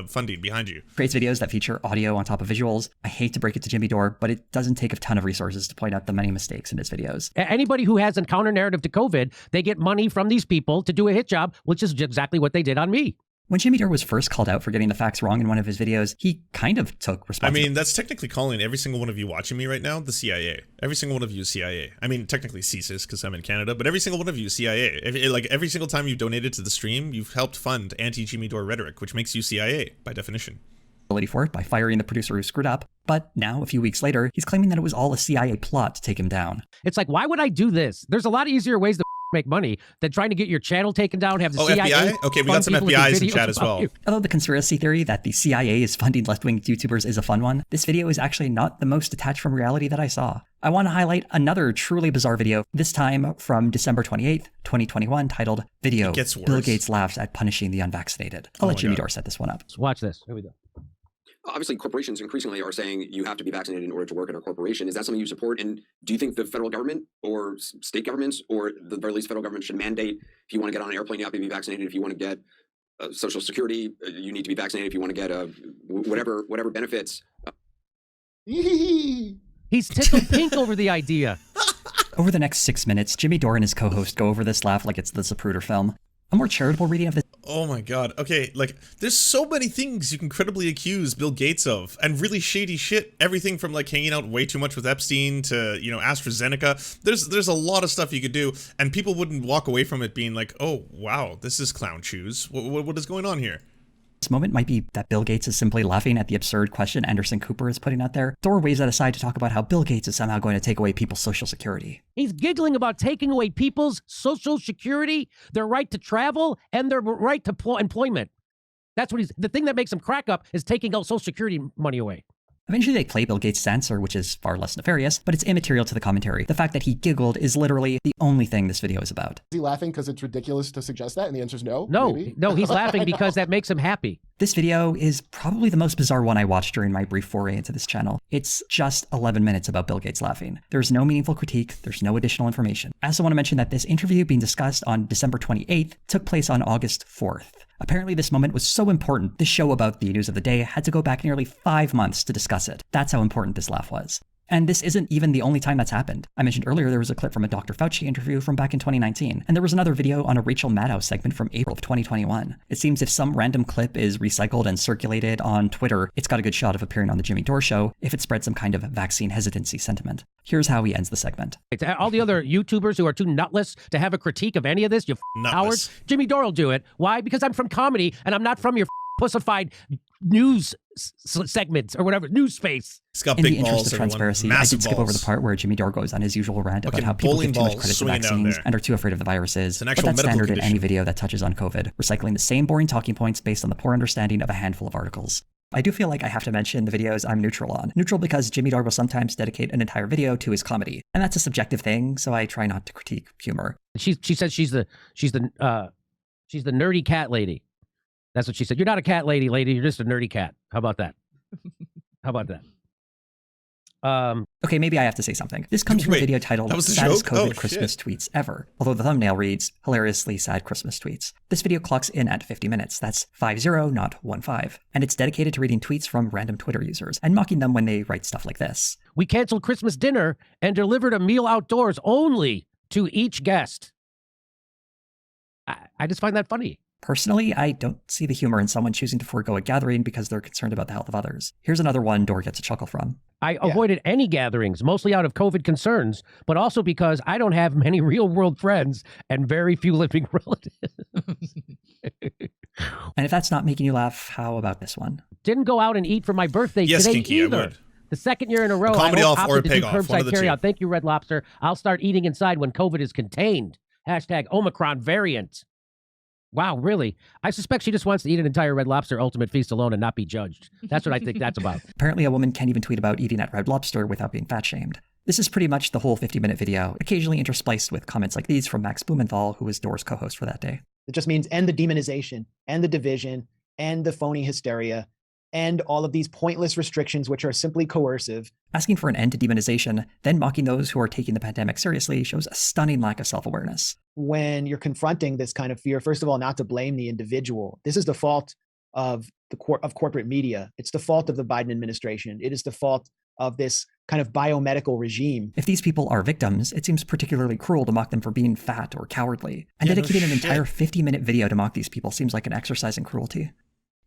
funding behind you. Creates videos that feature audio on top of visuals. I hate to break it to Jimmy Dore, but it doesn't take a ton of resources to point out the many mistakes in his videos. Anybody who has a counter narrative to COVID, they get money from these people to do a hit job, which is exactly what they did on me. When Jimmy Dore was first called out for getting the facts wrong in one of his videos, he kind of took responsibility. I mean, that's technically calling every single one of you watching me right now the CIA. Every single one of you is CIA. I mean, technically CSIS because I'm in Canada, but every single one of you is CIA. Like, every single time you've donated to the stream, you've helped fund anti-Jimmy Dore rhetoric, which makes you CIA by definition. For it by firing the producer who screwed up. But now, a few weeks later, he's claiming that it was all a CIA plot to take him down. It's like, why would I do this? There's a lot of easier ways to make money than trying to get your channel taken down, have the CIA. FBI? Okay, we got some FBI's in chat as well. You. Although the conspiracy theory that the CIA is funding left-wing YouTubers is a fun one, this video is actually not the most detached from reality that I saw. I want to highlight another truly bizarre video, this time from December 28th, 2021, titled Video, Bill Gates Laughs at Punishing the Unvaccinated. I'll let Jimmy Dore set this one up. Let's watch this. Here we go. Obviously, corporations increasingly are saying you have to be vaccinated in order to work in a corporation. Is that something you support? And do you think the federal government or state governments, or the very least federal government, should mandate if you want to get on an airplane, you have to be vaccinated? If you want to get Social Security, you need to be vaccinated. If you want to get whatever benefits. He's tickled pink over the idea. Over the next 6 minutes, Jimmy Dore and his co-host go over this laugh like it's the Zapruder film. A more charitable reading of this. Oh my god. Okay, like, there's so many things you can credibly accuse Bill Gates of, and really shady shit. Everything from like hanging out way too much with Epstein to, you know, AstraZeneca. There's a lot of stuff you could do, and people wouldn't walk away from it being like, oh wow, this is clown shoes. What is going on here? This moment might be that Bill Gates is simply laughing at the absurd question Anderson Cooper is putting out there. Dore waves that aside to talk about how Bill Gates is somehow going to take away people's social security. He's giggling about taking away people's social security, their right to travel, and their right to employment. That's what the thing that makes him crack up is taking out social security money away. Eventually they play Bill Gates' answer, which is far less nefarious, but it's immaterial to the commentary. The fact that he giggled is literally the only thing this video is about. Is he laughing because it's ridiculous to suggest that? And the answer is no? No, maybe? No, he's laughing because that makes him happy. This video is probably the most bizarre one I watched during my brief foray into this channel. It's just 11 minutes about Bill Gates laughing. There's no meaningful critique, there's no additional information. I also want to mention that this interview being discussed on December 28th took place on August 4th. Apparently this moment was so important, this show about the news of the day had to go back nearly 5 months to discuss it. That's how important this laugh was. And this isn't even the only time that's happened. I mentioned earlier there was a clip from a Dr. Fauci interview from back in 2019, and there was another video on a Rachel Maddow segment from April of 2021. It seems if some random clip is recycled and circulated on Twitter, it's got a good shot of appearing on the Jimmy Dore show if it spreads some kind of vaccine hesitancy sentiment. Here's how he ends the segment. All the other YouTubers who are too nutless to have a critique of any of this, you cowards, Jimmy Dore will do it. Why? Because I'm from comedy and I'm not from your pussified news segments or whatever, news space. He's got In big the interest balls, of transparency, I did skip over the part where Jimmy Dore goes on his usual rant about how people give too much credit to vaccines and are too afraid of the viruses. But that's standard in any video that touches on COVID, recycling the same boring talking points based on the poor understanding of a handful of articles. I do feel like I have to mention the videos I'm neutral on. Neutral because Jimmy Dore will sometimes dedicate an entire video to his comedy. And that's a subjective thing, so I try not to critique humor. She says she's the nerdy cat lady. That's what she said. You're not a cat lady. You're just a nerdy cat. How about that? How about that? Okay, maybe I have to say something. This comes from a video titled Saddest COVID Christmas Tweets Ever, although the thumbnail reads, Hilariously Sad Christmas Tweets. This video clocks in at 50 minutes. That's 50, not 15. And it's dedicated to reading tweets from random Twitter users and mocking them when they write stuff like this. We canceled Christmas dinner and delivered a meal outdoors only to each guest. I just find that funny. Personally, I don't see the humor in someone choosing to forego a gathering because they're concerned about the health of others. Here's another one Dore gets a chuckle from. I avoided any gatherings, mostly out of COVID concerns, but also because I don't have many real-world friends and very few living relatives. And if that's not making you laugh, how about this one? Didn't go out and eat for my birthday today Kinky, either. I would. The second year in a row, comedy I off or a opted to pig do off, one of curbside the carry two. out. Thank you, Red Lobster. I'll start eating inside when COVID is contained. Hashtag Omicron variant. Wow, really? I suspect she just wants to eat an entire Red Lobster Ultimate Feast alone and not be judged. That's what I think that's about. Apparently a woman can't even tweet about eating at Red Lobster without being fat-shamed. This is pretty much the whole 50-minute video, occasionally interspliced with comments like these from Max Blumenthal, who was Dore's co-host for that day. It just means end the demonization, end the division, end the phony hysteria, end all of these pointless restrictions which are simply coercive. Asking for an end to demonization, then mocking those who are taking the pandemic seriously shows a stunning lack of self-awareness. When you're confronting this kind of fear, first of all, not to blame the individual. This is the fault of corporate media. It's the fault of the Biden administration. It is the fault of this kind of biomedical regime. If these people are victims, it seems particularly cruel to mock them for being fat or cowardly. And dedicating an entire 50-minute video to mock these people seems like an exercise in cruelty.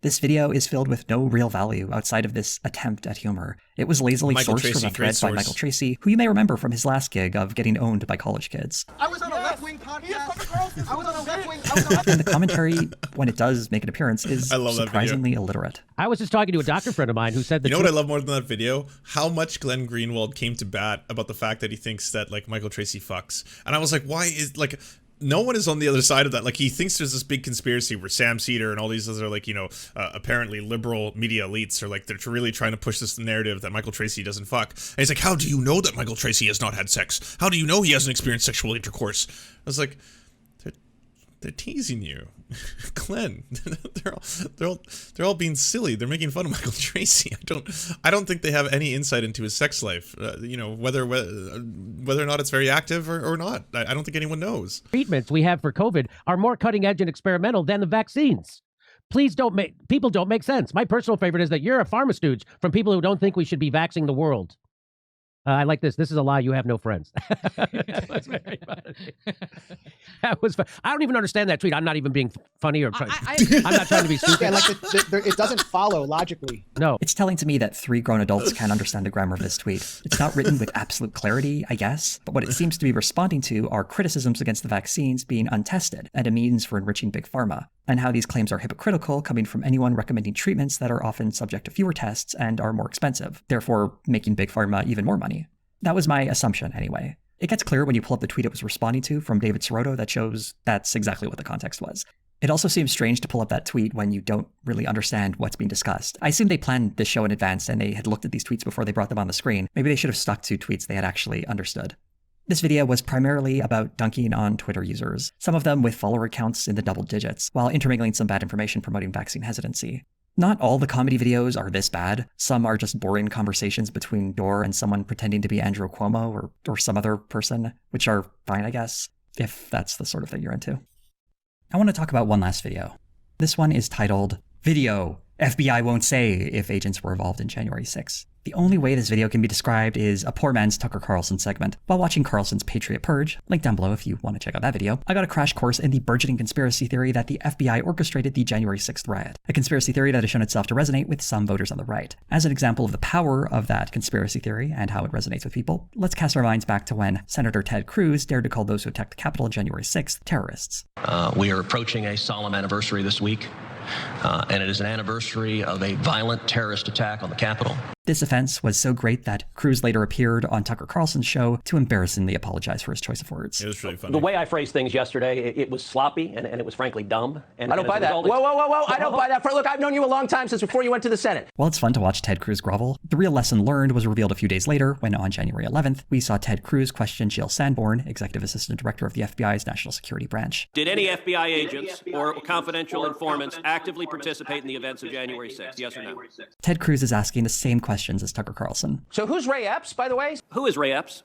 This video is filled with no real value outside of this attempt at humor. It was lazily sourced from a thread by Michael Tracy, who you may remember from his last gig of getting owned by college kids. I was on a left-wing podcast. I was on a left-wing. And the commentary, when it does make an appearance, is surprisingly illiterate. I was just talking to a doctor friend of mine who said that. You know what I love more than that video? How much Glenn Greenwald came to bat about the fact that he thinks that like Michael Tracy fucks. And I was like, why is like... No one is on the other side of that. Like, he thinks there's this big conspiracy where Sam Cedar and all these other, like, you know, apparently liberal media elites are, like, they're really trying to push this narrative that Michael Tracy doesn't fuck. And he's like, how do you know that Michael Tracy has not had sex? How do you know he hasn't experienced sexual intercourse? I was like, they're teasing you. Glenn, they're all being silly. They're making fun of Michael Tracy. I don't think they have any insight into his sex life. You know, whether or not it's very active or not. I don't think anyone knows. Treatments we have for COVID are more cutting edge and experimental than the vaccines. Please people don't make sense. My personal favorite is that you're a pharma stooge from people who don't think we should be vaxing the world. I like this. This is a lie. You have no friends. That very funny. That was fun. I don't even understand that tweet. I'm not even being funny or trying. I'm not trying to be stupid. Yeah, like it doesn't follow logically. No. It's telling to me that 3 grown adults can't understand the grammar of this tweet. It's not written with absolute clarity, I guess, but what it seems to be responding to are criticisms against the vaccines being untested and a means for enriching big pharma, and how these claims are hypocritical coming from anyone recommending treatments that are often subject to fewer tests and are more expensive, therefore making big pharma even more money. That was my assumption anyway. It gets clear when you pull up the tweet it was responding to from David Sirotto that shows that's exactly what the context was. It also seems strange to pull up that tweet when you don't really understand what's being discussed. I assume they planned this show in advance and they had looked at these tweets before they brought them on the screen. Maybe they should have stuck to tweets they had actually understood. This video was primarily about dunking on Twitter users, some of them with follower counts in the double digits, while intermingling some bad information promoting vaccine hesitancy. Not all the comedy videos are this bad. Some are just boring conversations between Dore and someone pretending to be Andrew Cuomo or some other person, which are fine, I guess, if that's the sort of thing you're into. I want to talk about one last video. This one is titled, Video, FBI won't say if agents were involved in January 6th. The only way this video can be described is a poor man's Tucker Carlson segment. While watching Carlson's Patriot Purge, link down below if you want to check out that video, I got a crash course in the burgeoning conspiracy theory that the FBI orchestrated the January 6th riot. A conspiracy theory that has shown itself to resonate with some voters on the right. As an example of the power of that conspiracy theory and how it resonates with people, let's cast our minds back to when Senator Ted Cruz dared to call those who attacked the Capitol on January 6th terrorists. We are approaching a solemn anniversary this week. And it is an anniversary of a violent terrorist attack on the Capitol. This offense was so great that Cruz later appeared on Tucker Carlson's show to embarrassingly apologize for his choice of words. It was really funny. The way I phrased things yesterday, it was sloppy and it was frankly dumb. And I don't buy that. Whoa, I don't buy that. Look, I've known you a long time, since before you went to the Senate. While it's fun to watch Ted Cruz grovel, the real lesson learned was revealed a few days later when on January 11th, we saw Ted Cruz question Jill Sanborn, Executive Assistant Director of the FBI's National Security Branch. Did any FBI agents or confidential informants actively participate in the events of January 6th? Yes or no? Ted Cruz is asking the same questions as Tucker Carlson. So who's Ray Epps, by the way? Who is Ray Epps?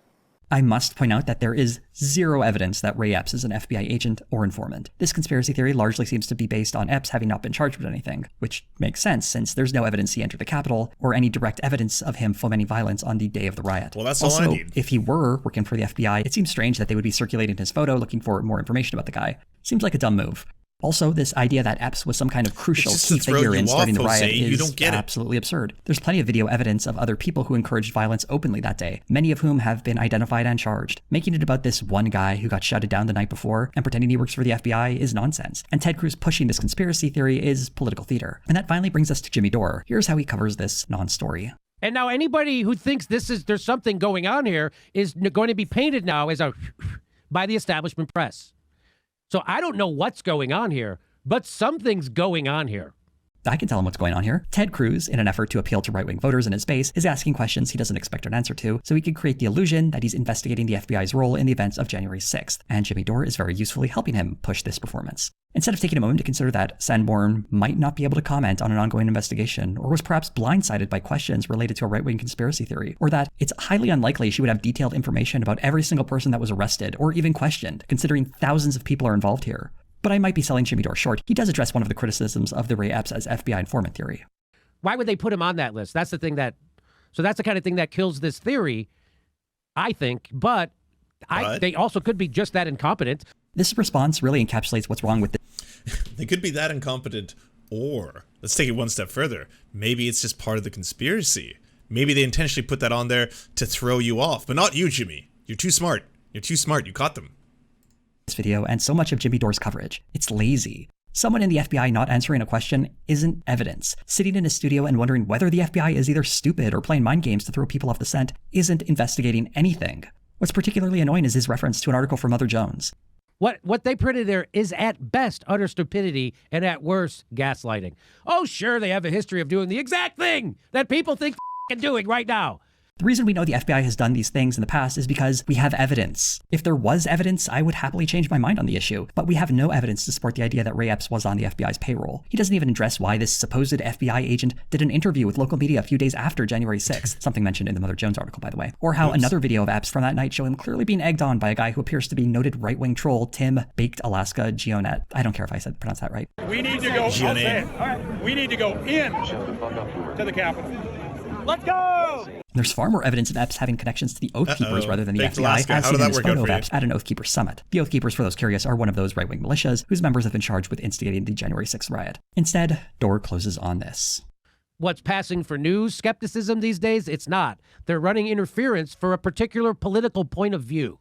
I must point out that there is zero evidence that Ray Epps is an FBI agent or informant. This conspiracy theory largely seems to be based on Epps having not been charged with anything, which makes sense since there's no evidence he entered the Capitol or any direct evidence of him fomenting violence on the day of the riot. Well, that's also, all I need. If he were working for the FBI, it seems strange that they would be circulating his photo looking for more information about the guy. Seems like a dumb move. Also, this idea that Epps was some kind of crucial key figure in starting the riot is absolutely absurd. There's plenty of video evidence of other people who encouraged violence openly that day, many of whom have been identified and charged. Making it about this one guy who got shouted down the night before and pretending he works for the FBI is nonsense. And Ted Cruz pushing this conspiracy theory is political theater. And that finally brings us to Jimmy Dore. Here's how he covers this non-story. And now anybody who thinks there's something going on here is going to be painted now as a by the establishment press. So I don't know what's going on here, but something's going on here. I can tell him what's going on here. Ted Cruz, in an effort to appeal to right-wing voters in his base, is asking questions he doesn't expect an answer to, so he can create the illusion that he's investigating the FBI's role in the events of January 6th. And Jimmy Dore is very usefully helping him push this performance. Instead of taking a moment to consider that Sanborn might not be able to comment on an ongoing investigation, or was perhaps blindsided by questions related to a right-wing conspiracy theory, or that it's highly unlikely she would have detailed information about every single person that was arrested or even questioned, considering thousands of people are involved here. But I might be selling Jimmy Dore short. He does address one of the criticisms of the Ray Epps as FBI informant theory. Why would they put him on that list? That's the thing so that's the kind of thing that kills this theory, I think. But they also could be just that incompetent. This response really encapsulates what's wrong with They could be that incompetent, or let's take it one step further. Maybe it's just part of the conspiracy. Maybe they intentionally put that on there to throw you off, but not you, Jimmy. You're too smart. You're too smart. You caught them. This video and so much of Jimmy Dore's coverage. It's lazy. Someone in the FBI not answering a question isn't evidence. Sitting in a studio and wondering whether the FBI is either stupid or playing mind games to throw people off the scent isn't investigating anything. What's particularly annoying is his reference to an article from Mother Jones. What they printed there is at best utter stupidity and at worst gaslighting. Oh, sure, they have a history of doing the exact thing that people think doing right now. The reason we know the FBI has done these things in the past is because we have evidence. If there was evidence, I would happily change my mind on the issue, but we have no evidence to support the idea that Ray Epps was on the FBI's payroll. He doesn't even address why this supposed FBI agent did an interview with local media a few days after January 6th, something mentioned in the Mother Jones article, by the way, or how another video of Epps from that night show him clearly being egged on by a guy who appears to be noted right-wing troll Tim Baked Alaska Gionet. I don't care if I pronounced that right. We need to go, I'll say it. All right. We need to go in to the Capitol. Let's go! There's far more evidence of Epps having connections to the Oath Keepers rather than the FBI, as seen in his photo of Epps at an Oath Keepers summit. The Oath Keepers, for those curious, are one of those right-wing militias whose members have been charged with instigating the January 6th riot. Instead, Dore closes on this. What's passing for news skepticism these days? It's not. They're running interference for a particular political point of view.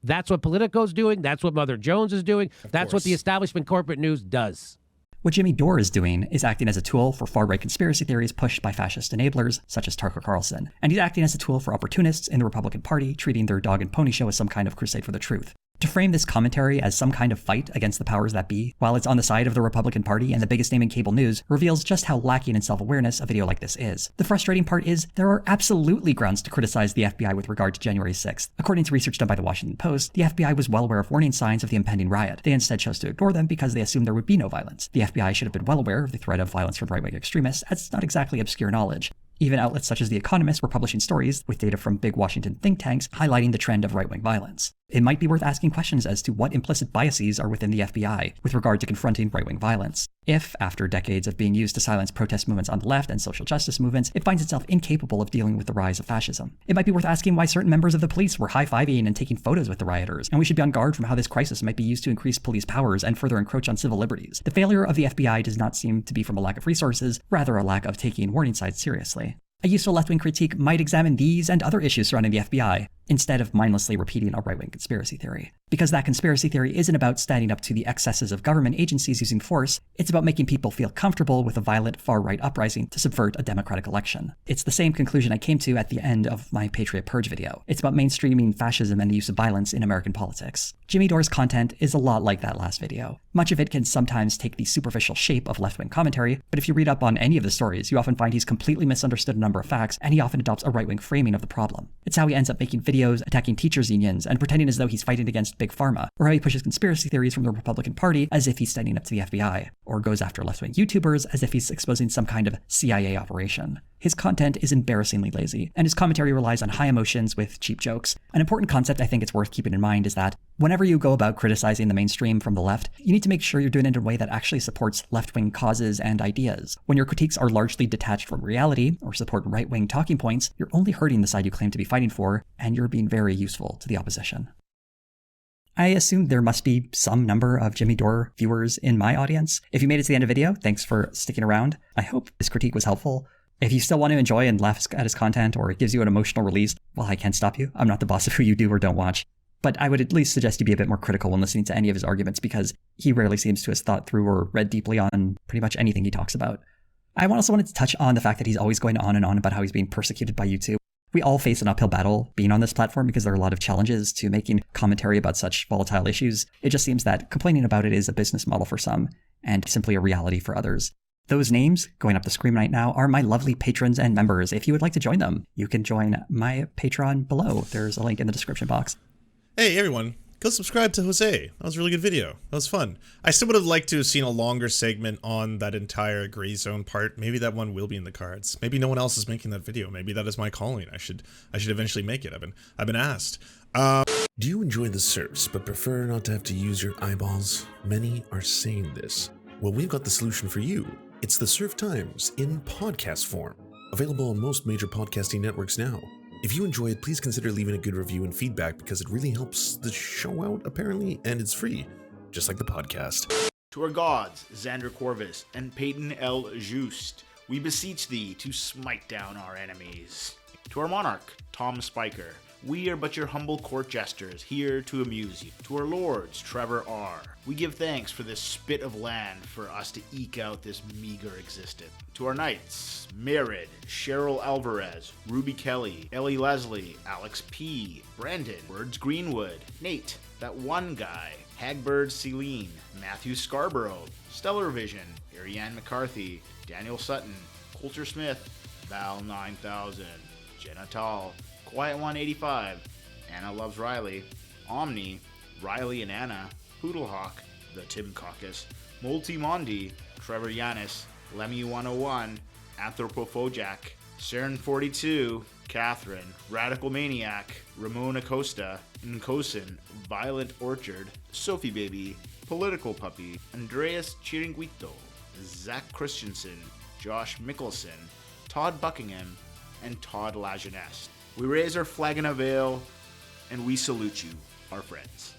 That's what Politico's doing. That's what Mother Jones is doing. That's what the establishment corporate news does. What Jimmy Dore is doing is acting as a tool for far-right conspiracy theories pushed by fascist enablers such as Tucker Carlson. And he's acting as a tool for opportunists in the Republican Party, treating their dog and pony show as some kind of crusade for the truth. To frame this commentary as some kind of fight against the powers that be, while it's on the side of the Republican Party and the biggest name in cable news, reveals just how lacking in self-awareness a video like this is. The frustrating part is there are absolutely grounds to criticize the FBI with regard to January 6th. According to research done by the Washington Post, the FBI was well aware of warning signs of the impending riot. They instead chose to ignore them because they assumed there would be no violence. The FBI should have been well aware of the threat of violence from right-wing extremists, as it's not exactly obscure knowledge. Even outlets such as The Economist were publishing stories with data from big Washington think tanks highlighting the trend of right-wing violence. It might be worth asking questions as to what implicit biases are within the FBI with regard to confronting right-wing violence. If, after decades of being used to silence protest movements on the left and social justice movements, it finds itself incapable of dealing with the rise of fascism. It might be worth asking why certain members of the police were high-fiving and taking photos with the rioters, and we should be on guard from how this crisis might be used to increase police powers and further encroach on civil liberties. The failure of the FBI does not seem to be from a lack of resources, rather a lack of taking warning signs seriously. A useful left-wing critique might examine these and other issues surrounding the FBI, instead of mindlessly repeating a right-wing conspiracy theory. Because that conspiracy theory isn't about standing up to the excesses of government agencies using force, it's about making people feel comfortable with a violent far-right uprising to subvert a democratic election. It's the same conclusion I came to at the end of my Patriot Purge video. It's about mainstreaming fascism and the use of violence in American politics. Jimmy Dore's content is a lot like that last video. Much of it can sometimes take the superficial shape of left-wing commentary, but if you read up on any of the stories, you often find he's completely misunderstood a number of facts, and he often adopts a right-wing framing of the problem. It's how he ends up making videos attacking teachers' unions and pretending as though he's fighting against Big Pharma, or how he pushes conspiracy theories from the Republican Party as if he's standing up to the FBI, or goes after left-wing YouTubers as if he's exposing some kind of CIA operation. His content is embarrassingly lazy, and his commentary relies on high emotions with cheap jokes. An important concept I think it's worth keeping in mind is that whenever you go about criticizing the mainstream from the left, you need to make sure you're doing it in a way that actually supports left-wing causes and ideas. When your critiques are largely detached from reality, or support right-wing talking points, you're only hurting the side you claim to be fighting for, and you're being very useful to the opposition. I assume there must be some number of Jimmy Dore viewers in my audience. If you made it to the end of the video, thanks for sticking around. I hope this critique was helpful. If you still want to enjoy and laugh at his content, or it gives you an emotional release, well, I can't stop you. I'm not the boss of who you do or don't watch. But I would at least suggest you be a bit more critical when listening to any of his arguments, because he rarely seems to have thought through or read deeply on pretty much anything he talks about. I also wanted to touch on the fact that he's always going on and on about how he's being persecuted by YouTube. We all face an uphill battle being on this platform because there are a lot of challenges to making commentary about such volatile issues. It just seems that complaining about it is a business model for some, and simply a reality for others. Those names, going up the screen right now, are my lovely patrons and members. If you would like to join them, you can join my Patreon below. There's a link in the description box. Hey everyone, go subscribe to Jose. That was a really good video. That was fun. I still would have liked to have seen a longer segment on that entire gray zone part. Maybe that one will be in the cards. Maybe no one else is making that video. Maybe that is my calling. I should eventually make it. I've been asked. Do you enjoy the Serfs but prefer not to have to use your eyeballs? Many are saying this. Well, we've got the solution for you. It's the Serf Times in podcast form, available on most major podcasting networks now. If you enjoy it, please consider leaving a good review and feedback because it really helps the show out, apparently, and it's free, just like the podcast. To our gods, Xander Corvus and Peyton L. Just, we beseech thee to smite down our enemies. To our monarch, Tom Spiker, we are but your humble court jesters, here to amuse you. To our lords, Trevor R., we give thanks for this spit of land for us to eke out this meager existence. To our knights, Merid, Cheryl Alvarez, Ruby Kelly, Ellie Leslie, Alex P., Brandon, Words Greenwood, Nate, that one guy, Hagbird Celine, Matthew Scarborough, Stellar Vision, Ariane McCarthy, Daniel Sutton, Coulter Smith, Val 9000, Jenna Tall, Quiet 185, Anna Loves Riley, Omni, Riley and Anna, Poodlehawk, The Tim Caucus, Multimondi, Trevor Yanis, Lemmy 101, Anthropophojack, Saren 42, Catherine, Radical Maniac, Ramon Acosta, Nkosin, Violent Orchard, Sophie Baby, Political Puppy, Andreas Chiringuito, Zach Christensen, Josh Mickelson, Todd Buckingham, and Todd Lajeunesse. We raise our flag in a veil, and we salute you, our friends.